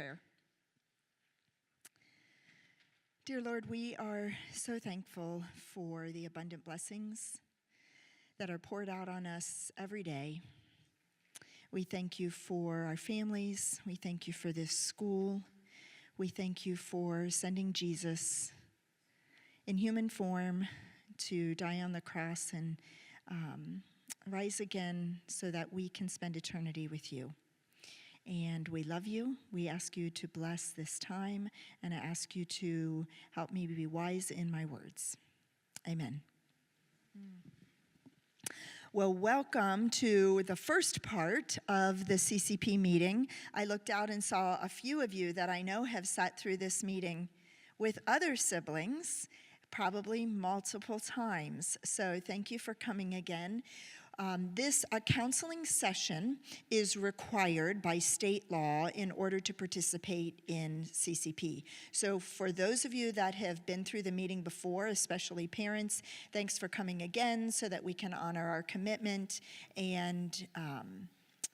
prayer. Dear Lord, we are so thankful for the abundant blessings that are poured out on us every day. We thank you for our families. We thank you for this school. We thank you for sending Jesus in human form to die on the cross and rise again so that we can spend eternity with you. And we love you. We ask you to bless this time, and I ask you to help me be wise in my words. Amen. Well, welcome to the first part of the CCP meeting. I looked out and saw a few of you that I know have sat through this meeting with other siblings, probably multiple times. So thank you for coming again. This counseling session is required by state law in order to participate in CCP. So for those of you that have been through the meeting before, especially parents, thanks for coming again so that we can honor our commitment and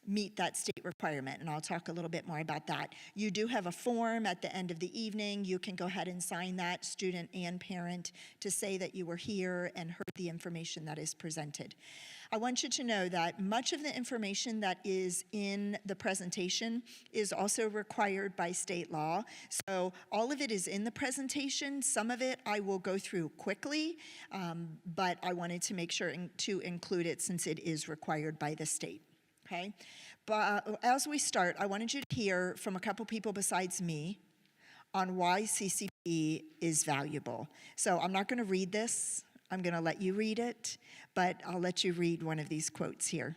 meet that state requirement, and I'll talk a little bit more about that. You do have a form at the end of the evening. You can go ahead and sign that, student and parent, to say that you were here and heard the information that is presented. I want you to know that much of the information that is in the presentation is also required by state law. So all of it is in the presentation. Some of it I will go through quickly, but I wanted to make sure to include it since it is required by the state. Okay, but as we start, I wanted you to hear from a couple people besides me on why CCP is valuable. So I'm not going to read this. I'm going to let you read it, but I'll let you read one of these quotes here.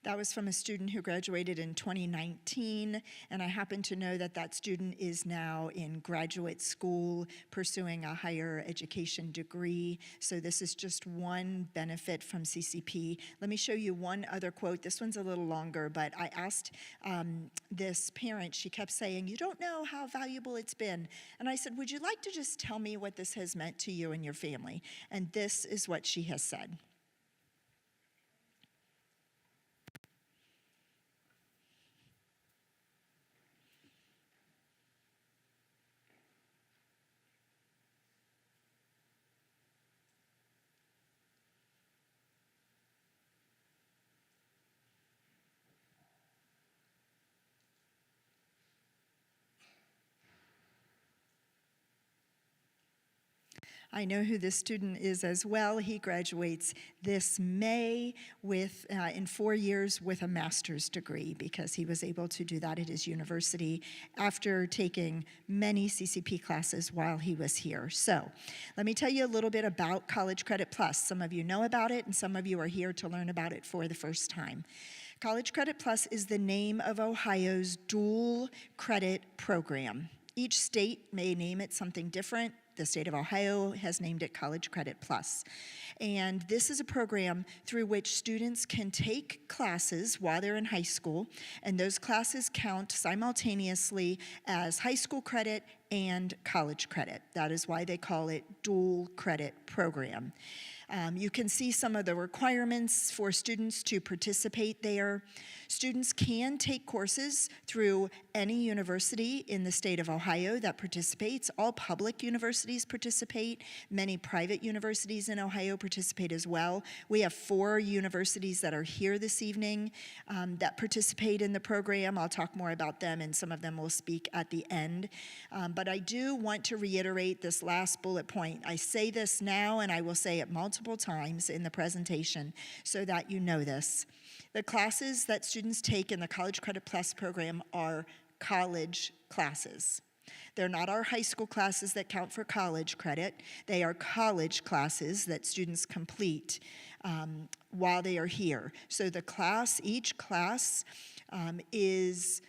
That was from a student who graduated in 2019, and I happen to know that that student is now in graduate school pursuing a higher education degree. So this is just one benefit from CCP. Let me show you one other quote. This one's a little longer, but I asked this parent, she kept saying, "You don't know how valuable it's been." And I said, "Would you like to just tell me what this has meant to you and your family?" And this is what she has said. I know who this student is as well. He graduates this May with in 4 years with a master's degree because he was able to do that at his university after taking many CCP classes while he was here. So let me tell you a little bit about College Credit Plus. Some of you know about it, and some of you are here to learn about it for the first time. College Credit Plus is the name of Ohio's dual credit program. Each state may name it something different. The state of Ohio has named it College Credit Plus. And this is a program through which students can take classes while they're in high school, and those classes count simultaneously as high school credit and college credit. That is why they call it dual credit program. You can see some of the requirements for students to participate there. Students can take courses through any university in the state of Ohio that participates. All public universities participate. Many private universities in Ohio participate as well. We have 4 universities that are here this evening that participate in the program. I'll talk more about them, and some of them will speak at the end. But I do want to reiterate this last bullet point. I say this now, and I will say it multiple times in the presentation so that you know this. The classes that students take in the College Credit Plus program are college classes. They're not our high school classes that count for college credit. They are college classes that students complete while they are here. So each class is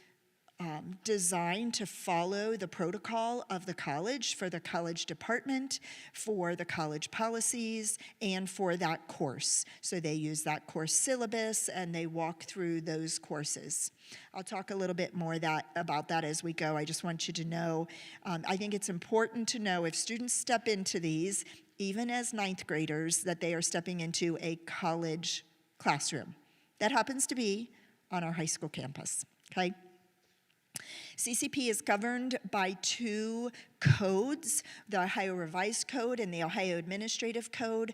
designed to follow the protocol of the college, for the college department, for the college policies, and for that course. So they use that course syllabus and they walk through those courses. I'll talk a little bit more about that as we go. I just want you to know, I think it's important to know if students step into these, even as ninth graders, that they are stepping into a college classroom. That happens to be on our high school campus, okay? CCP is governed by two codes, the Ohio Revised Code and the Ohio Administrative Code.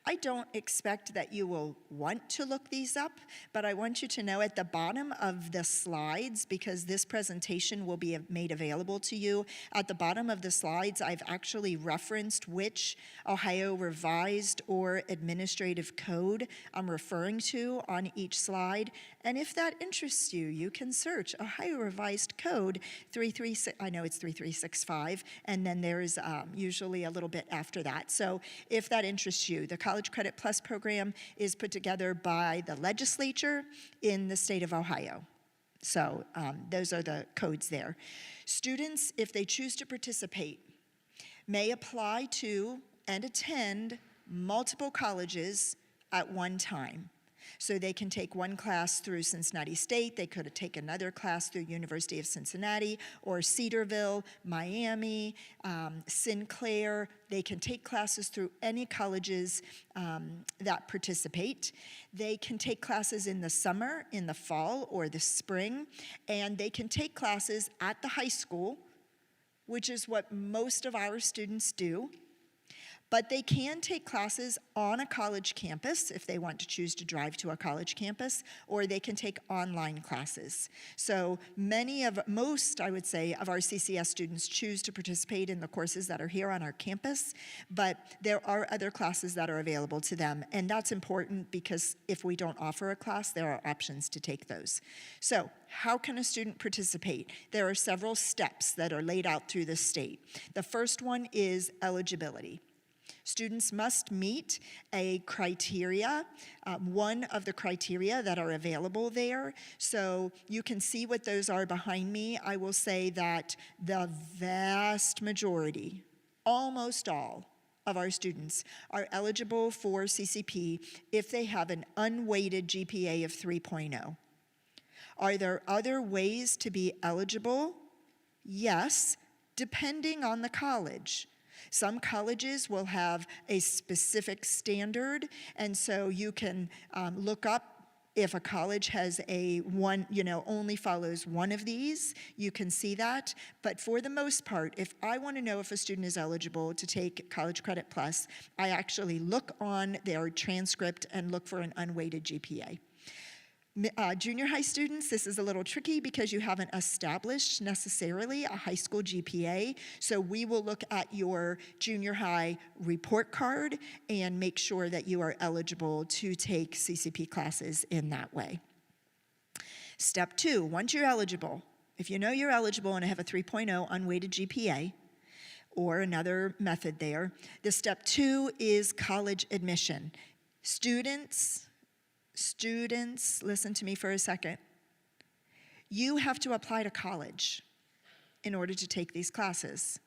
I don't expect that you will want to look these up, but I want you to know at the bottom of the slides, because this presentation will be made available to you, at the bottom of the slides, I've actually referenced which Ohio Revised or Administrative Code I'm referring to on each slide. And if that interests you, you can search Ohio Revised Code 336, I know it's 3365, and then there's usually a little bit after that. So if that interests you, the College Credit Plus program is put together by the legislature in the state of Ohio. So those are the codes there. Students, if they choose to participate, may apply to and attend multiple colleges at one time. So they can take one class through Cincinnati State, they could take another class through University of Cincinnati or Cedarville, Miami, Sinclair. They can take classes through any colleges that participate. They can take classes in the summer, in the fall, or the spring, and they can take classes at the high school, which is what most of our students do. But they can take classes on a college campus if they want to choose to drive to a college campus, or they can take online classes. So most, I would say, of our CCS students choose to participate in the courses that are here on our campus, but there are other classes that are available to them, and that's important because if we don't offer a class, there are options to take those. So how can a student participate? There are several steps that are laid out through the state. The first one is eligibility. Students must meet a criteria, one of the criteria that are available there. So you can see what those are behind me. I will say that the vast majority, almost all of our students are eligible for CCP if they have an unweighted GPA of 3.0. Are there other ways to be eligible? Yes, depending on the college. Some colleges will have a specific standard, and so you can look up if a college has only follows one of these, you can see that. But for the most part, if I want to know if a student is eligible to take College Credit Plus, I actually look on their transcript and look for an unweighted GPA. Junior high students, this is a little tricky because you haven't established necessarily a high school GPA, so we will look at your junior high report card and make sure that you are eligible to take CCP classes in that way. Step 2, once you're eligible, if you know you're eligible and have a 3.0 unweighted GPA, or another method there, the step 2 is college admission. Students, listen to me for a second. You have to apply to college in order to take these classes.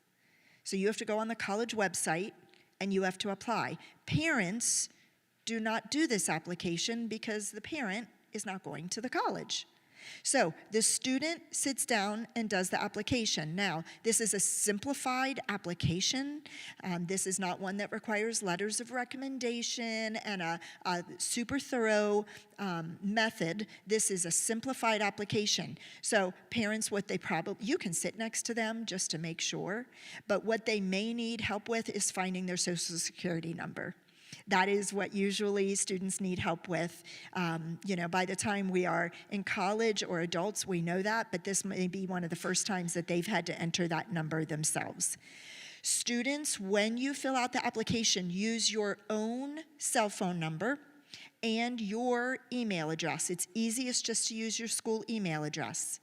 So you have to go on the college website and you have to apply. Parents do not do this application because the parent is not going to the college. So the student sits down and does the application. Now, this is a simplified application. This is not one that requires letters of recommendation and a super thorough method. This is a simplified application. So parents, you can sit next to them just to make sure, but what they may need help with is finding their Social Security number. That is what usually students need help with. By the time we are in college or adults, we know that, but this may be one of the first times that they've had to enter that number themselves. Students, when you fill out the application, use your own cell phone number and your email address. It's easiest just to use your school email address.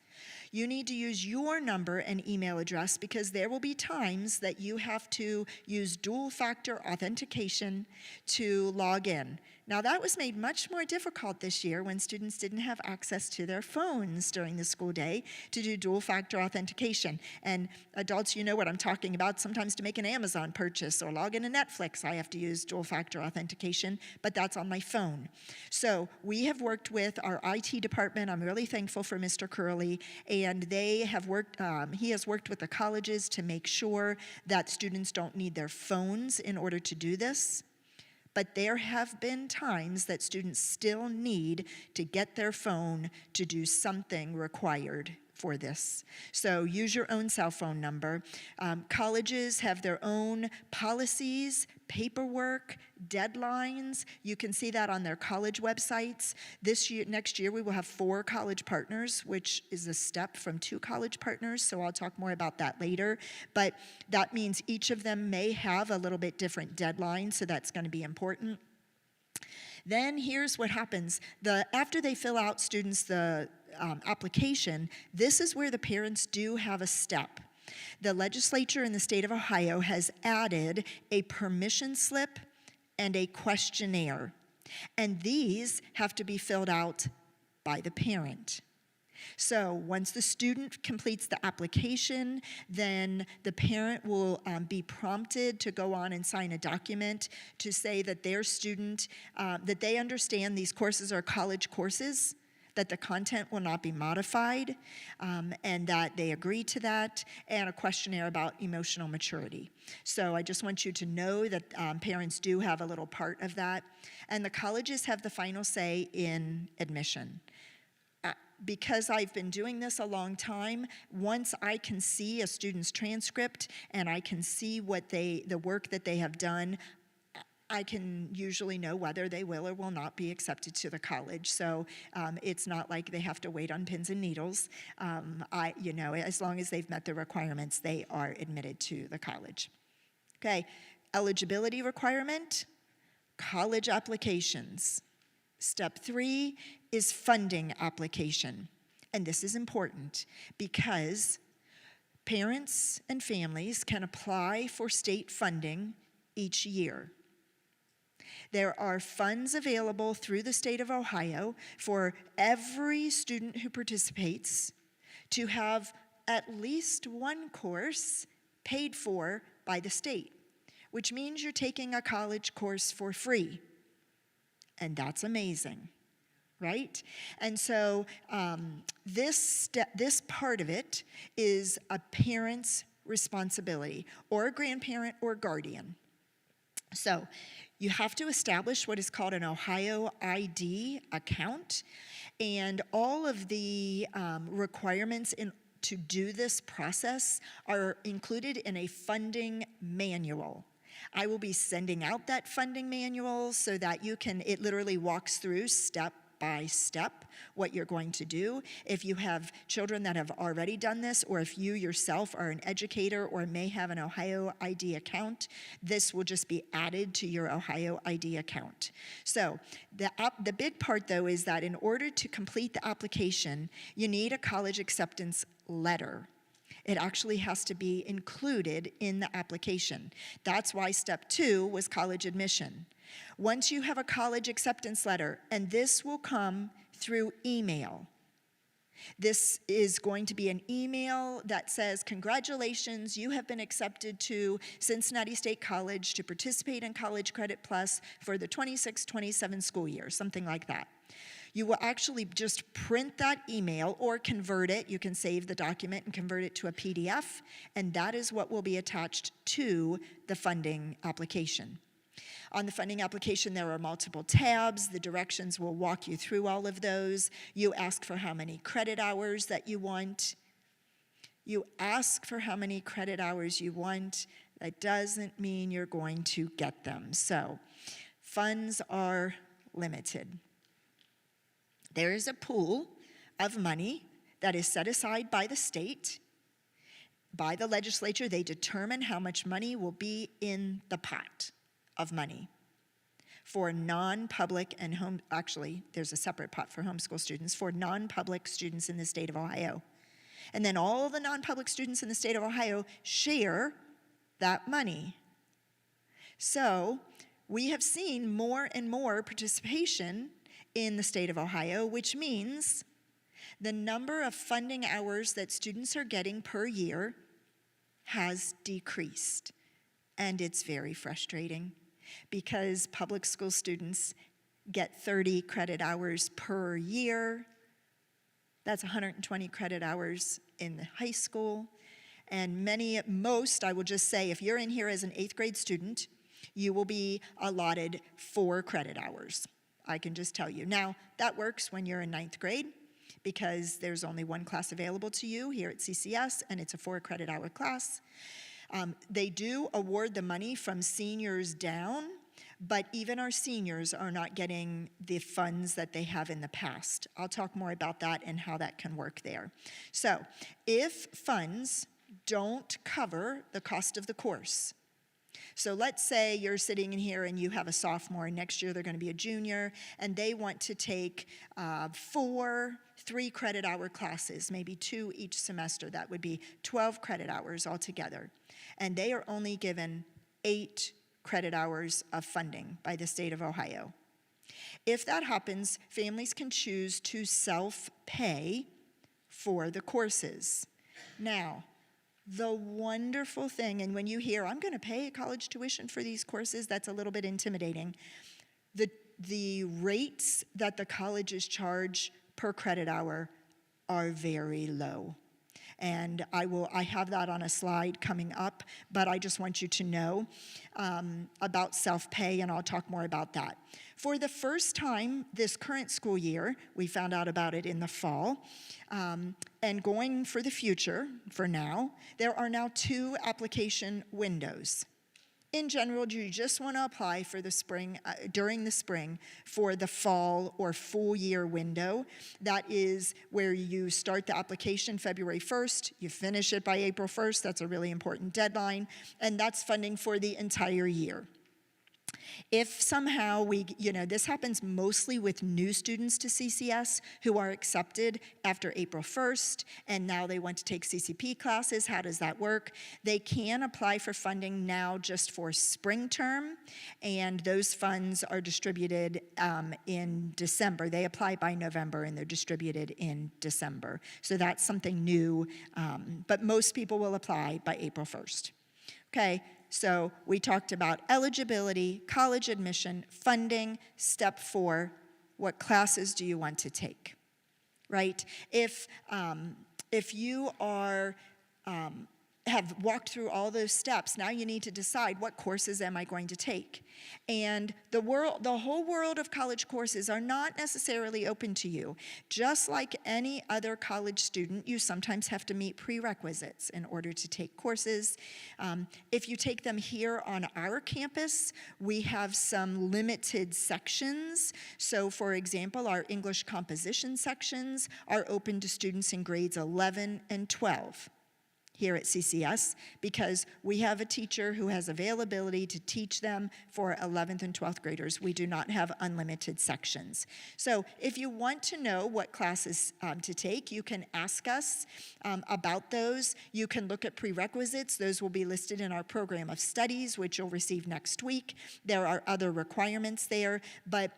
You need to use your number and email address because there will be times that you have to use dual-factor authentication to log in. Now that was made much more difficult this year when students didn't have access to their phones during the school day to do dual factor authentication. And adults, you know what I'm talking about. Sometimes to make an Amazon purchase or log into Netflix, I have to use dual factor authentication, but that's on my phone. So we have worked with our IT department. I'm really thankful for Mr. Curley, and they have worked, he has worked with the colleges to make sure that students don't need their phones in order to do this. But there have been times that students still need to get their phone to do something required for this. So use your own cell phone number. Colleges have their own policies, paperwork, deadlines. You can see that on their college websites. Next year, we will have 4 college partners, which is a step from 2 college partners, so I'll talk more about that later. But that means each of them may have a little bit different deadline, so that's going to be important. Then here's what happens. After they fill out students the application, this is where the parents do have a step. The legislature in the state of Ohio has added a permission slip and a questionnaire, and these have to be filled out by the parent. So once the student completes the application, then the parent will be prompted to go on and sign a document to say that their student, that they understand these courses are college courses, that the content will not be modified, and that they agree to that, and a questionnaire about emotional maturity. So I just want you to know that parents do have a little part of that, and the colleges have the final say in admission. Because I've been doing this a long time, once I can see a student's transcript and I can see what the work that they have done, I can usually know whether they will or will not be accepted to the college. So it's not like they have to wait on pins and needles. As long as they've met the requirements, they are admitted to the college. Okay, eligibility requirement, college applications. Step 3 is funding application. And this is important because parents and families can apply for state funding each year. There are funds available through the state of Ohio for every student who participates to have at least one course paid for by the state, which means you're taking a college course for free. And that's amazing, right? And so this part of it is a parent's responsibility, or a grandparent or guardian. So you have to establish what is called an Ohio ID account, and all of the requirements to do this process are included in a funding manual. I will be sending out that funding manual so that it literally walks through step by step what you're going to do. If you have children that have already done this, or if you yourself are an educator or may have an Ohio ID account, this will just be added to your Ohio ID account. So the big part, though, is that in order to complete the application, you need a college acceptance letter. It actually has to be included in the application. That's why step 2 was college admission. Once you have a college acceptance letter, and this will come through email. This is going to be an email that says, congratulations, you have been accepted to Cincinnati State College to participate in College Credit Plus for the 26-27 school year, something like that. You will actually just print that email or convert it. You can save the document and convert it to a PDF, and that is what will be attached to the funding application. On the funding application, there are multiple tabs. The directions will walk you through all of those. You ask for how many credit hours that you want. You ask for how many credit hours you want. That doesn't mean you're going to get them. So funds are limited. There is a pool of money that is set aside by the state. By the legislature, they determine how much money will be in the pot of money for non-public and actually, there's a separate pot for homeschool students, for non-public students in the state of Ohio. And then all the non-public students in the state of Ohio share that money. So we have seen more and more participation in the state of Ohio, which means the number of funding hours that students are getting per year has decreased. And it's very frustrating because public school students get 30 credit hours per year. That's 120 credit hours in the high school. And most, I will just say, if you're in here as an 8th grade student, you will be allotted 4 credit hours. I can just tell you. Now, that works when you're in 9th grade because there's only one class available to you here at CCS, and it's a 4 credit hour class. They do award the money from seniors down, but even our seniors are not getting the funds that they have in the past. I'll talk more about that and how that can work there. So, if funds don't cover the cost of the course, so let's say you're sitting in here and you have a sophomore, and next year they're going to be a junior, and they want to take 4 3 credit hour classes, maybe 2 each semester. That would be 12 credit hours altogether. And they are only given 8 credit hours of funding by the state of Ohio. If that happens, families can choose to self-pay for the courses. Now, the wonderful thing, and when you hear, I'm going to pay college tuition for these courses, that's a little bit intimidating. The rates that the colleges charge per credit hour are very low. And I have that on a slide coming up, but I just want you to know about self-pay, and I'll talk more about that. For the first time this current school year, we found out about it in the fall, and going for the future, for now, there are now 2 application windows. In general, do you just want to apply for the spring, during the spring, for the fall or full year window? That is where you start the application February 1st, you finish it by April 1st, that's a really important deadline, and that's funding for the entire year. If somehow this happens mostly with new students to CCS who are accepted after April 1st, and now they want to take CCP classes. How does that work? They can apply for funding now just for spring term, and those funds are distributed in December. They apply by November, and they're distributed in December. So that's something new, but most people will apply by April 1st. Okay. So we talked about eligibility, college admission, funding. Step 4, what classes do you want to take, right? If you have walked through all those steps, now you need to decide, what courses am I going to take? And the whole world of college courses are not necessarily open to you. Just like any other college student, you sometimes have to meet prerequisites in order to take courses. If you take them here on our campus, we have some limited sections. So for example, our English composition sections are open to students in grades 11 and 12. Here at CCS, because we have a teacher who has availability to teach them for 11th and 12th graders. We do not have unlimited sections. So if you want to know what classes to take, you can ask us about those. You can look at prerequisites. Those will be listed in our program of studies, which you'll receive next week. There are other requirements there, but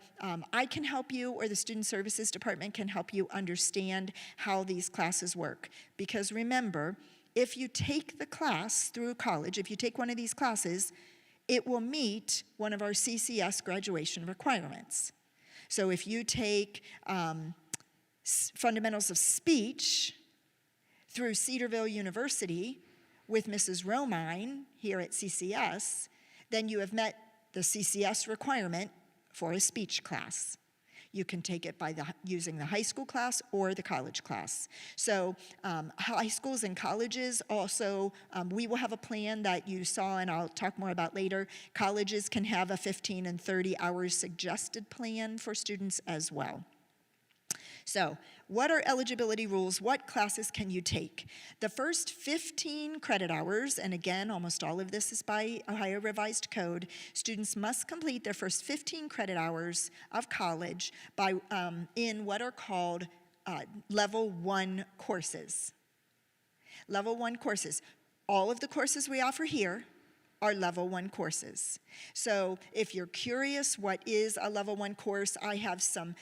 I can help you, or the Student Services Department can help you understand how these classes work. Because remember, if you take the class through college, if you take one of these classes, it will meet one of our CCS graduation requirements. So if you take Fundamentals of Speech through Cedarville University with Mrs. Romine here at CCS, then you have met the CCS requirement for a speech class. You can take it by using the high school class or the college class. So high schools and colleges also, we will have a plan that you saw, and I'll talk more about later. Colleges can have a 15 and 30 hours suggested plan for students as well. So what are eligibility rules? What classes can you take? The first 15 credit hours, and again, almost all of this is by Ohio Revised Code, students must complete their first 15 credit hours of college by in what are called Level 1 courses. Level 1 courses. All of the courses we offer here are level 1 courses. So if you're curious what is a level 1 course, I have some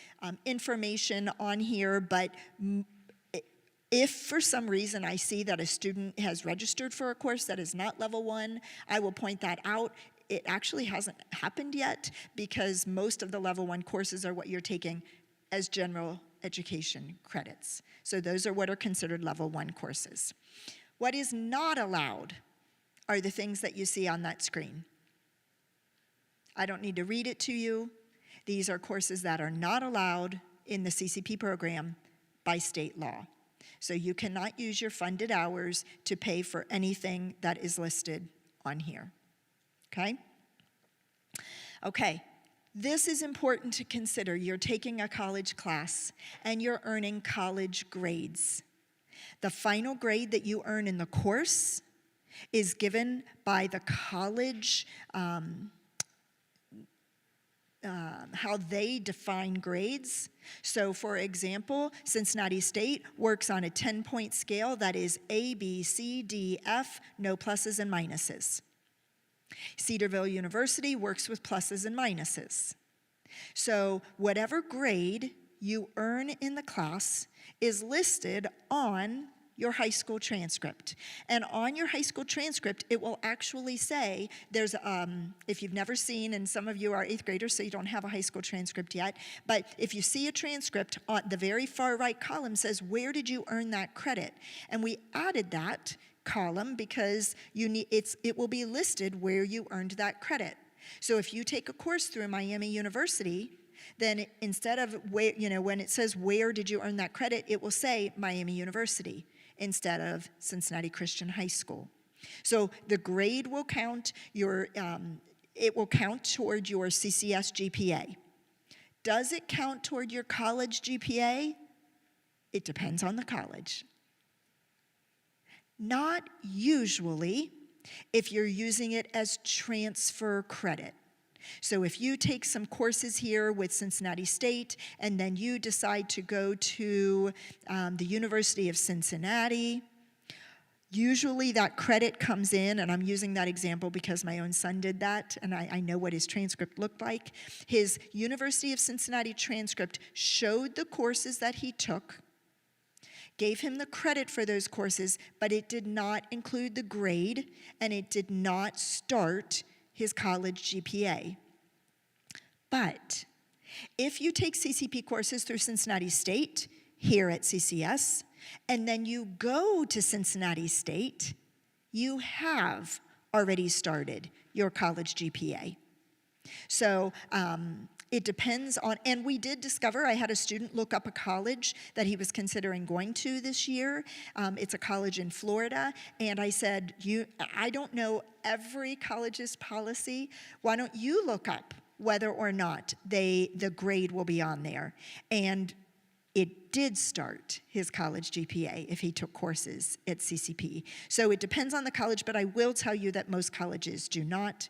information on here, but if for some reason I see that a student has registered for a course that is not level 1, I will point that out. It actually hasn't happened yet because most of the level 1 courses are what you're taking as general education credits. So those are what are considered level 1 courses. What is not allowed are the things that you see on that screen. I don't need to read it to you. These are courses that are not allowed in the CCP program by state law. So you cannot use your funded hours to pay for anything that is listed on here. Okay? Okay, this is important to consider. You're taking a college class and you're earning college grades. The final grade that you earn in the course is given by the college, how they define grades. So for example, Cincinnati State works on a 10-point scale that is A, B, C, D, F, no pluses and minuses. Cedarville University works with pluses and minuses. So whatever grade you earn in the class is listed on your high school transcript. And on your high school transcript, it will actually say, there's, if you've never seen, and some of you are 8th graders, so you don't have a high school transcript yet, but if you see a transcript, on the very far right column says, where did you earn that credit? And we added that column because it will be listed where you earned that credit. So if you take a course through Miami University, then instead of where, when it says where did you earn that credit, it will say Miami University instead of Cincinnati Christian High School. So the grade will count it will count toward your CCS GPA. Does it count toward your college GPA? It depends on the college. Not usually if you're using it as transfer credit. So if you take some courses here with Cincinnati State and then you decide to go to the University of Cincinnati, usually that credit comes in, and I'm using that example because my own son did that and I know what his transcript looked like. His University of Cincinnati transcript showed the courses that he took, gave him the credit for those courses, but it did not include the grade and it did not start his college GPA. But if you take CCP courses through Cincinnati State here at CCS, and then you go to Cincinnati State, you have already started your college GPA. So it depends on, and we did discover, I had a student look up a college that he was considering going to this year. It's a college in Florida, and I said, I don't know every college's policy. Why don't you look up whether or not the grade will be on there? And it did start his college GPA if he took courses at CCP. So it depends on the college, but I will tell you that most colleges do not.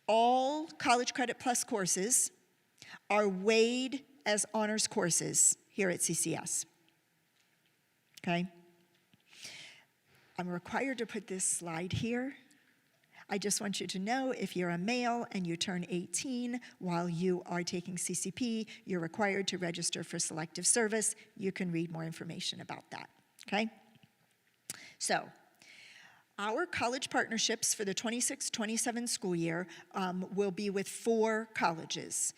All College Credit Plus courses are weighed as honors courses here at CCS. Okay? I'm required to put this slide here. I just want you to know if you're a male and you turn 18 while you are taking CCP, you're required to register for selective service. You can read more information about that. Okay? So, our college partnerships for the 26-27 school year will be with 4 colleges.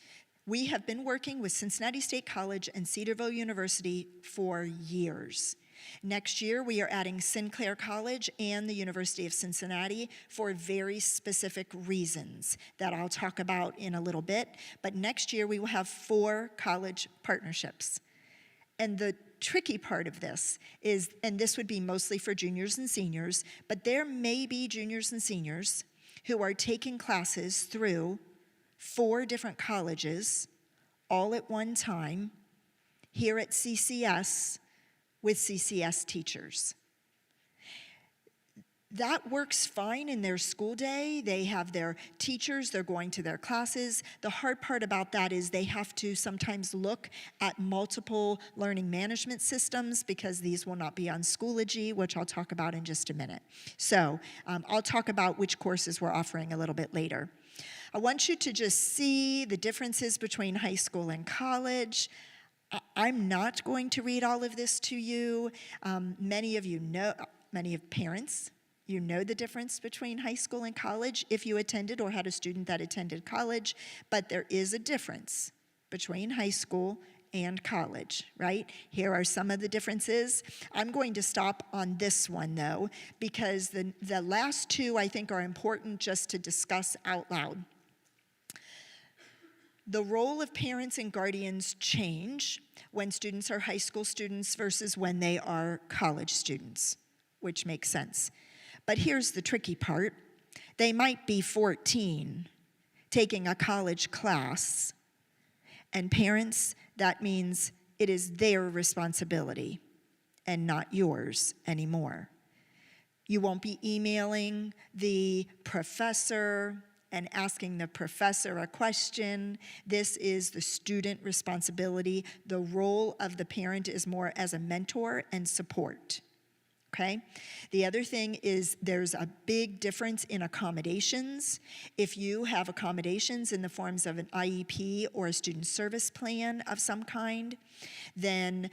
We have been working with Cincinnati State College and Cedarville University for years. Next year, we are adding Sinclair College and the University of Cincinnati for very specific reasons that I'll talk about in a little bit. But next year, we will have 4 college partnerships. And the tricky part of this is, and this would be mostly for juniors and seniors, but there may be juniors and seniors who are taking classes through 4 different colleges all at one time here at CCS with CCS teachers. That works fine in their school day. They have their teachers, they're going to their classes. The hard part about that is they have to sometimes look at multiple learning management systems because these will not be on Schoology, which I'll talk about in just a minute. So I'll talk about which courses we're offering a little bit later. I want you to just see the differences between high school and college. I'm not going to read all of this to you. Many of parents, you know the difference between high school and college if you attended or had a student that attended college, but there is a difference between high school and college, right? Here are some of the differences. I'm going to stop on this one though, because the last two I think are important just to discuss out loud. The role of parents and guardians change when students are high school students versus when they are college students, which makes sense. But here's the tricky part. They might be 14 taking a college class, and parents, that means it is their responsibility and not yours anymore. You won't be emailing the professor and asking the professor a question. This is the student responsibility. The role of the parent is more as a mentor and support. Okay? The other thing is there's a big difference in accommodations. If you have accommodations in the forms of an IEP or a student service plan of some kind, then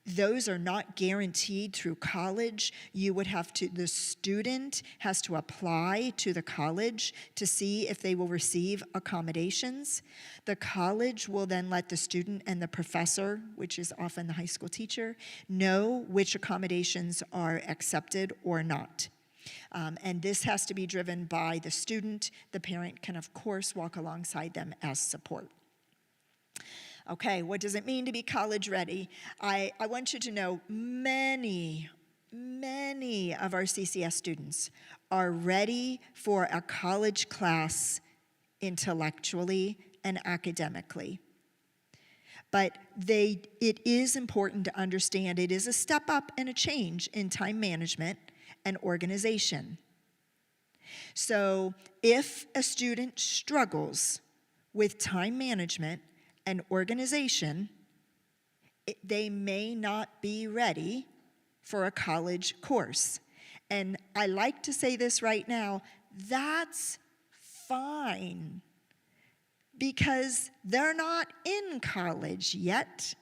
those are not guaranteed through college. The student has to apply to the college to see if they will receive accommodations. The college will then let the student and the professor, which is often the high school teacher, know which accommodations are accepted or not. And this has to be driven by the student. The parent can, of course, walk alongside them as support. Okay, what does it mean to be college ready? I want you to know many of our CCS students are ready for a college class intellectually and academically. But it is important to understand it is a step up and a change in time management and organization. So if a student struggles with time management and organization, they may not be ready for a college course. And I like to say this right now, that's fine, because they're not in college yet.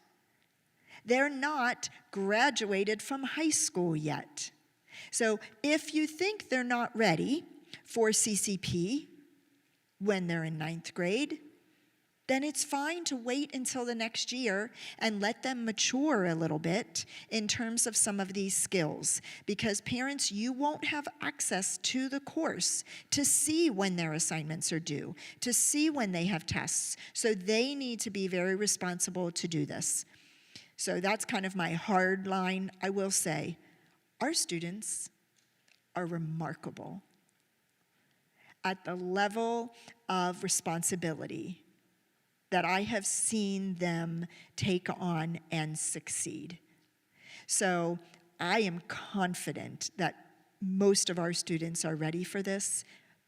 They're not graduated from high school yet. So if you think they're not ready for CCP when they're in 9th grade, then it's fine to wait until the next year and let them mature a little bit in terms of some of these skills. Because parents, you won't have access to the course to see when their assignments are due, to see when they have tests. So they need to be very responsible to do this. So that's kind of my hard line. I will say, our students are remarkable at the level of responsibility that I have seen them take on and succeed. So I am confident that most of our students are ready for this,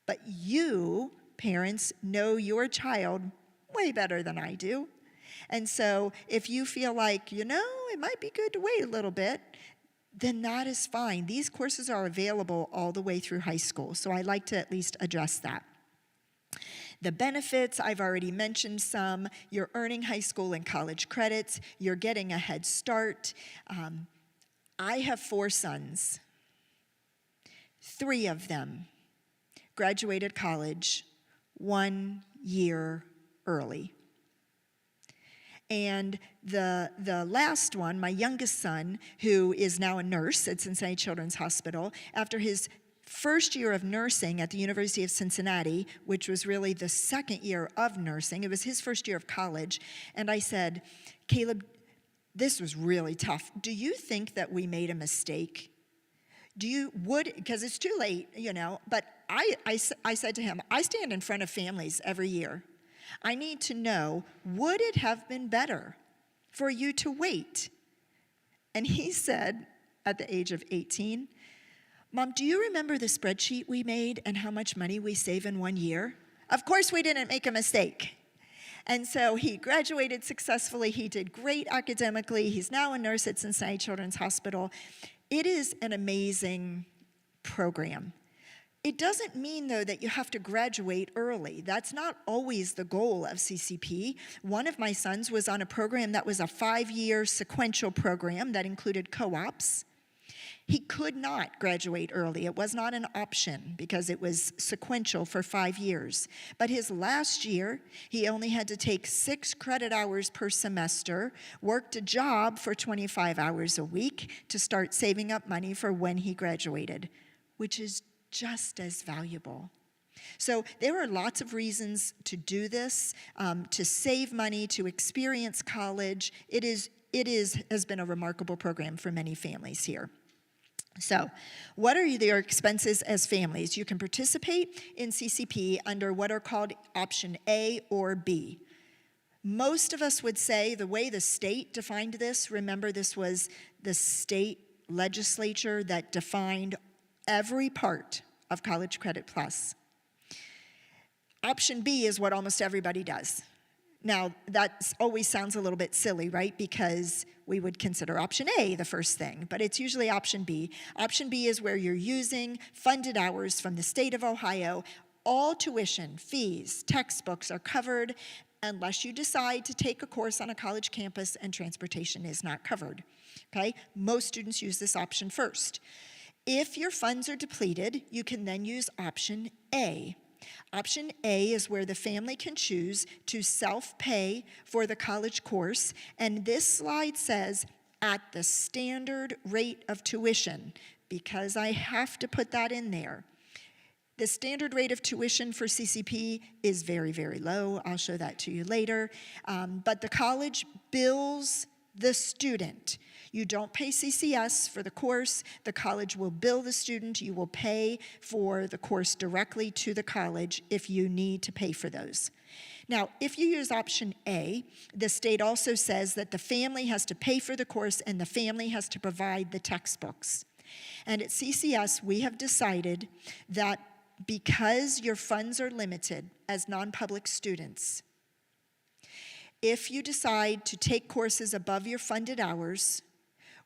but you, parents, know your child way better than I do. And so if you feel like, it might be good to wait a little bit, then that is fine. These courses are available all the way through high school, so I like to at least address that. The benefits, I've already mentioned some. You're earning high school and college credits. You're getting a head start. I have 4 sons. 3 of them graduated college 1 year early. And the last one, my youngest son, who is now a nurse at Cincinnati Children's Hospital, after his first year of nursing at the University of Cincinnati, which was really the second year of nursing. It was his first year of college. And I said, Caleb, this was really tough. Do you think that we made a mistake? Because it's too late, but I said to him, I stand in front of families every year. I need to know, would it have been better for you to wait? And he said, at the age of 18, Mom, do you remember the spreadsheet we made and how much money we save in 1 year? Of course we didn't make a mistake. And so he graduated successfully. He did great academically. He's now a nurse at Cincinnati Children's Hospital. It is an amazing program. It doesn't mean, though, that you have to graduate early. That's not always the goal of CCP. One of my sons was on a program that was a 5-year sequential program that included co-ops. He could not graduate early. It was not an option because it was sequential for 5 years. But his last year, he only had to take 6 credit hours per semester, worked a job for 25 hours a week to start saving up money for when he graduated, which is just as valuable. So there are lots of reasons to do this, to save money, to experience college. It has been a remarkable program for many families here. So, what are your expenses as families? You can participate in CCP under what are called option A or B. Most of us would say the way the state defined this, remember this was the state legislature that defined every part of College Credit Plus. Option B is what almost everybody does. Now, that always sounds a little bit silly, right? Because we would consider option A the first thing, but it's usually option B. Option B is where you're using funded hours from the state of Ohio. All tuition, fees, textbooks are covered unless you decide to take a course on a college campus and transportation is not covered, okay? Most students use this option first. If your funds are depleted, you can then use option A. Option A is where the family can choose to self-pay for the college course, and this slide says at the standard rate of tuition, because I have to put that in there. The standard rate of tuition for CCP is very, very low. I'll show that to you later. But the college bills the student. You don't pay CCS for the course. The college will bill the student. You will pay for the course directly to the college if you need to pay for those. Now, if you use option A, the state also says that the family has to pay for the course and the family has to provide the textbooks. And at CCS, we have decided that because your funds are limited as non-public students, if you decide to take courses above your funded hours,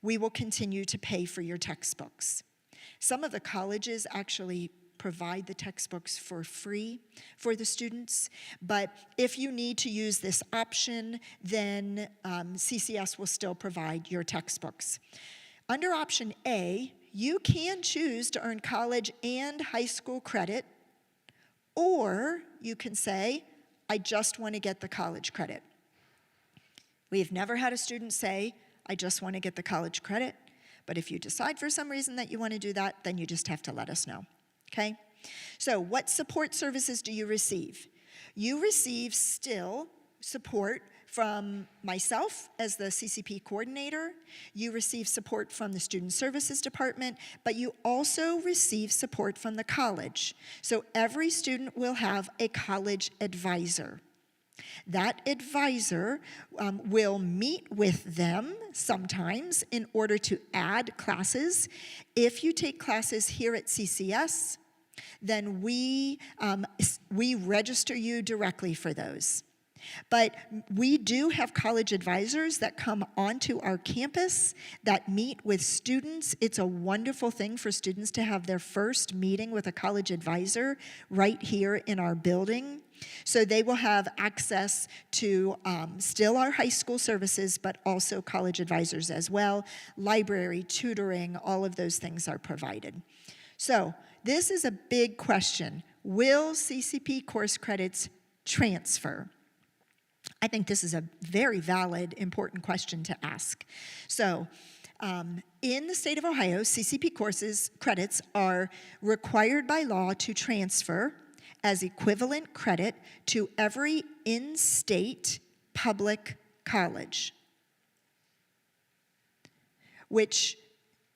we will continue to pay for your textbooks. Some of the colleges actually provide the textbooks for free for the students, but if you need to use this option, then CCS will still provide your textbooks. Under option A, you can choose to earn college and high school credit, or you can say, I just want to get the college credit. We have never had a student say, I just want to get the college credit, but if you decide for some reason that you want to do that, then you just have to let us know, okay? So what support services do you receive? You receive still support from myself as the CCP coordinator. You receive support from the Student Services Department, but you also receive support from the college. So every student will have a college advisor. That advisor will meet with them sometimes in order to add classes. If you take classes here at CCS, then we register you directly for those. But we do have college advisors that come onto our campus that meet with students. It's a wonderful thing for students to have their first meeting with a college advisor right here in our building. So they will have access to still our high school services, but also college advisors as well. Library, tutoring, all of those things are provided. So this is a big question. Will CCP course credits transfer? I think this is a very valid, important question to ask. So, in the state of Ohio, CCP courses credits are required by law to transfer as equivalent credit to every in-state public college, which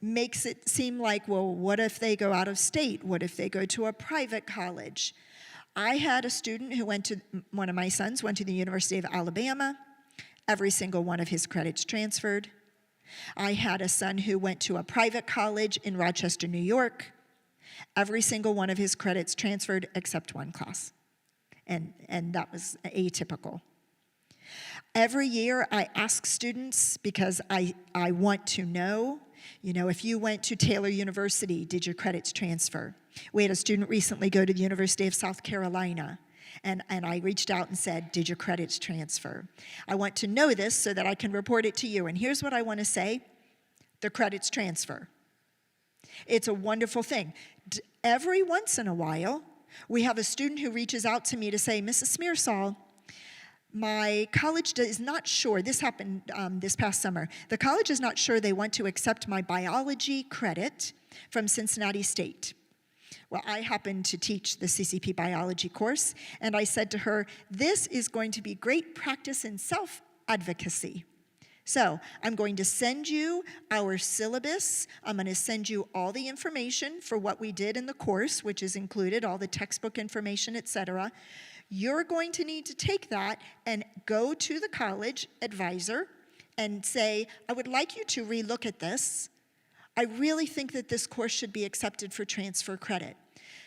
makes it seem like, well, what if they go out of state? What if they go to a private college? I had a student who one of my sons went to the University of Alabama. Every single one of his credits transferred. I had a son who went to a private college in Rochester, New York. Every single one of his credits transferred except one class. And that was atypical. Every year I ask students, because I want to know, if you went to Taylor University, did your credits transfer? We had a student recently go to the University of South Carolina, and I reached out and said, did your credits transfer? I want to know this so that I can report it to you. And here's what I want to say: the credits transfer. It's a wonderful thing. Every once in a while, we have a student who reaches out to me to say, Mrs. Smearsall, my college is not sure, this happened this past summer, the college is not sure they want to accept my biology credit from Cincinnati State. Well, I happen to teach the CCP biology course, and I said to her, this is going to be great practice in self-advocacy. So I'm going to send you our syllabus. I'm going to send you all the information for what we did in the course, which is included, all the textbook information, etc. You're going to need to take that and go to the college advisor and say, I would like you to relook at this. I really think that this course should be accepted for transfer credit.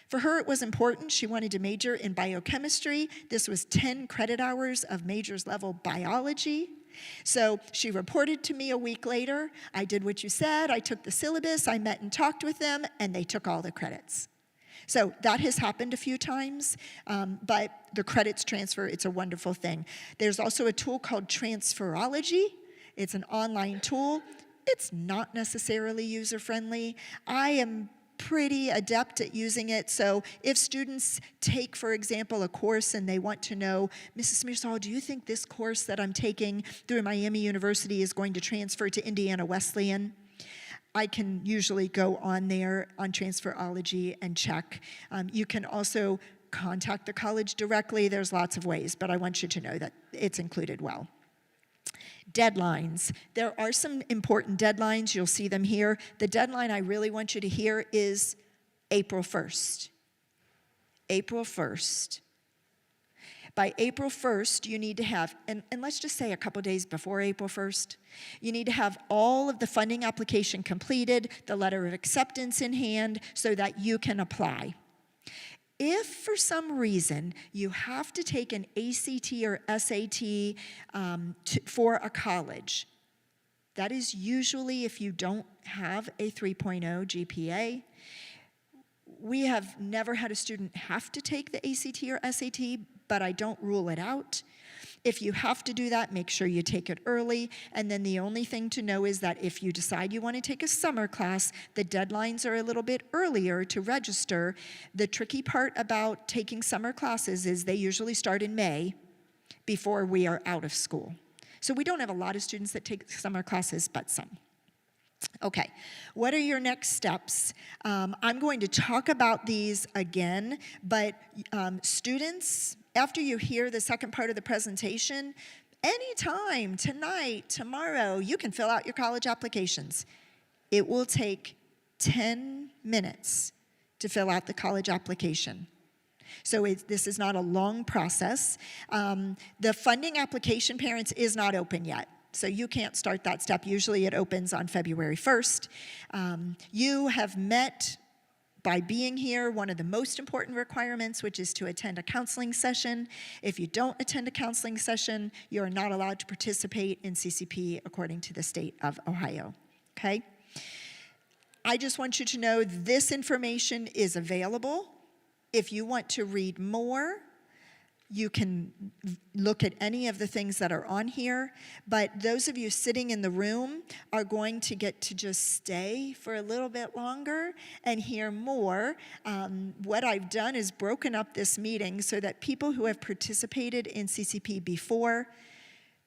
For her, it was important. She wanted to major in biochemistry. This was 10 credit hours of majors level biology. So she reported to me a week later. I did what you said. I took the syllabus. I met and talked with them, and they took all the credits. So that has happened a few times, but the credits transfer, it's a wonderful thing. There's also a tool called Transferology. It's an online tool. It's not necessarily user-friendly. I am pretty adept at using it. So if students take, for example, a course and they want to know, Mrs. Smearsall, do you think this course that I'm taking through Miami University is going to transfer to Indiana Wesleyan? I can usually go on there on Transferology and check. You can also contact the college directly. There's lots of ways, but I want you to know that it's included well. Deadlines. There are some important deadlines. You'll see them here. The deadline I really want you to hear is April 1st. April 1st. By April 1st, you need to have, and let's just say a couple days before April 1st, you need to have all of the funding application completed, the letter of acceptance in hand, so that you can apply. If for some reason you have to take an ACT or SAT for a college, that is usually if you don't have a 3.0 GPA. We have never had a student have to take the ACT or SAT, but I don't rule it out. If you have to do that, make sure you take it early. And then the only thing to know is that if you decide you want to take a summer class, the deadlines are a little bit earlier to register. The tricky part about taking summer classes is they usually start in May before we are out of school. So we don't have a lot of students that take summer classes, but some. Okay, what are your next steps? I'm going to talk about these again, but students, after you hear the second part of the presentation, anytime, tonight, tomorrow, you can fill out your college applications. It will take 10 minutes to fill out the college application. So this is not a long process. The funding application, parents, is not open yet. So you can't start that step. Usually it opens on February 1st. You have met, by being here, one of the most important requirements, which is to attend a counseling session. If you don't attend a counseling session, you are not allowed to participate in CCP according to the state of Ohio, okay? I just want you to know this information is available. If you want to read more, you can look at any of the things that are on here, but those of you sitting in the room are going to get to just stay for a little bit longer and hear more. What I've done is broken up this meeting so that people who have participated in CCP before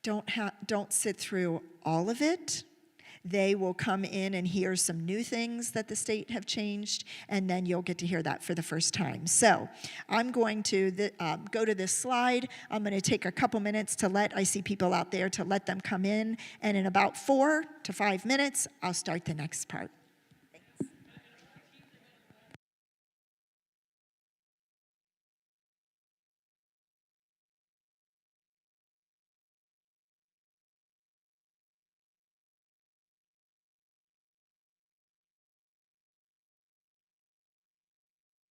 don't sit through all of it. They will come in and hear some new things that the state have changed, and then you'll get to hear that for the first time. So I'm going to go to this slide. I'm going to take a couple minutes to I see people out there, to let them come in, and in about 4 to 5 minutes, I'll start the next part.